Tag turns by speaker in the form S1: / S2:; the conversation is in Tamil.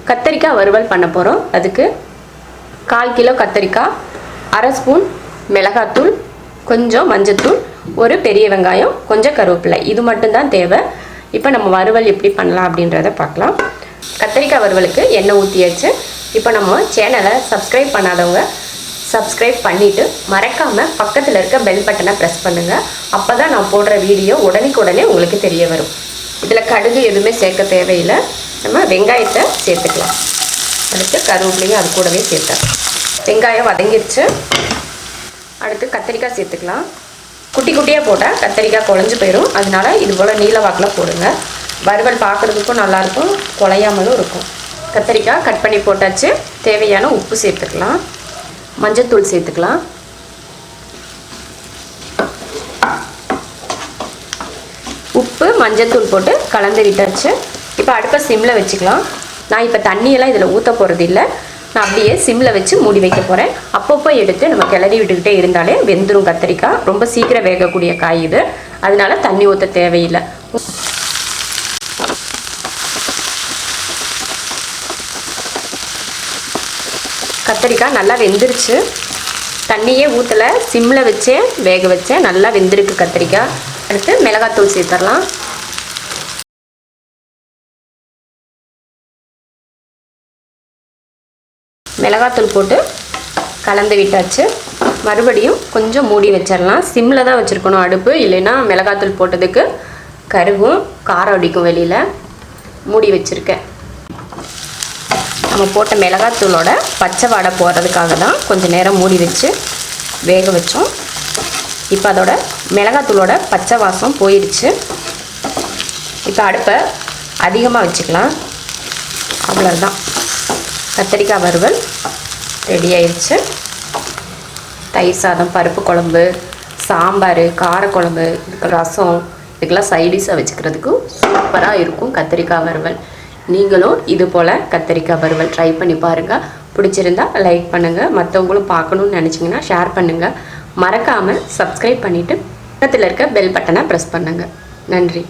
S1: கத்தரிக்காய் வறுவல் பண்ண போகிறோம். அதுக்கு 1/4 கிலோ கத்தரிக்காய், 1/2 ஸ்பூன் மிளகாத்தூள், கொஞ்சம் மஞ்சத்தூள், ஒரு பெரிய வெங்காயம், கொஞ்சம் கருவேப்பிலை, இது மட்டும்தான் தேவை. இப்போ நம்ம வறுவல் எப்படி பண்ணலாம் அப்படின்றத பார்க்கலாம். கத்தரிக்காய் வறுவலுக்கு எண்ணெய் ஊற்றியாச்சு. இப்போ நம்ம சேனலை சப்ஸ்கிரைப் பண்ணாதவங்க சப்ஸ்கிரைப் பண்ணிவிட்டு மறக்காமல் பக்கத்தில் இருக்க பெல் பட்டனை ப்ரெஸ் பண்ணுங்கள். அப்போ தான் நான் போடுற வீடியோ உடனே உங்களுக்கு தெரிய வரும். இதில் கடுகு எதுவுமே சேர்க்க தேவையில்லை. நம்ம வெங்காயத்தை சேர்த்துக்கலாம். அடுத்து கருவேப்பிலையும் அது கூடவே சேர்த்தேன். வெங்காயம் வதங்கிடுச்சு. அடுத்து கத்தரிக்காய் சேர்த்துக்கலாம். குட்டி குட்டியாக போட்டால் கத்தரிக்காய் குழஞ்சி போயிடும். அதனால இது போல் நீல வாக்கில் போடுங்க. வறுவல் பார்க்குறதுக்கும் நல்லாயிருக்கும், குழையாமலும் இருக்கும். கத்தரிக்காய் கட் பண்ணி போட்டாச்சு. தேவையான உப்பு சேர்த்துக்கலாம். மஞ்சத்தூள் சேர்த்துக்கலாம். உப்பு மஞ்சத்தூள் போட்டு கலந்து விட்டாச்சு. இப்போ அடுப்பை சிம்மில் வச்சுக்கலாம். நான் இப்போ தண்ணியெல்லாம் இதில் ஊற்ற போகிறது இல்லை. நான் அப்படியே சிம்மில் வச்சு மூடி வைக்க போகிறேன். அப்பப்போ எடுத்து நம்ம கிளறி விட்டுக்கிட்டே இருந்தாலே வெந்துடும். கத்தரிக்காய் ரொம்ப சீக்கிரம் வேகக்கூடிய காய் இது, அதனால தண்ணி ஊற்ற தேவையில்லை. கத்தரிக்காய் நல்லா வெந்துருச்சு. தண்ணியே ஊற்றலை, சிம்மில் வச்சே வேக வச்சேன். நல்லா வெந்திருக்கு கத்தரிக்காய். அடுத்து மிளகாத்தூள் சேர்த்துடலாம். மிளகாத்தூள் போட்டு கலந்து விட்டாச்சு. மறுபடியும் கொஞ்சம் மூடி வச்சிடலாம். சிம்மில் தான் வச்சுருக்கணும் அடுப்பு, இல்லைன்னா மிளகாத்தூள் போட்டதுக்கு கருகும், காரம் அடிக்கும் வெளியில். மூடி வச்சுருக்கேன். நம்ம போட்ட மிளகாத்தூளோட பச்சை வாடை போகிறதுக்காக தான் கொஞ்சம் நேரம் மூடி வச்சு வேக வச்சோம். இப்போ அதோட மிளகாத்தூளோட பச்சை வாசம் போயிடுச்சு. இப்போ அடுப்பை அதிகமாக வச்சுக்கலாம். அவ்வளோதான், கத்தரிக்காய் வறுவல் ரெடி ஆயிடுச்சு. தயிர் சாதம், பருப்பு குழம்பு, சாம்பார், காரக்குழம்பு, ரசம், இதுக்கெல்லாம் சைடிஷாக வச்சுக்கிறதுக்கு சூப்பராக இருக்கும் கத்தரிக்காய் வறுவல். நீங்களும் இது போல் கத்தரிக்காய் வறுவல் ட்ரை பண்ணி பாருங்கள். பிடிச்சிருந்தா லைக் பண்ணுங்கள். மற்றவங்களும் பார்க்கணுன்னு நினச்சிங்கன்னா ஷேர் பண்ணுங்கள். மறக்காமல் சப்ஸ்கிரைப் பண்ணிவிட்டு பக்கத்தில் இருக்க பெல் பட்டனை ப்ரெஸ் பண்ணுங்கள். நன்றி.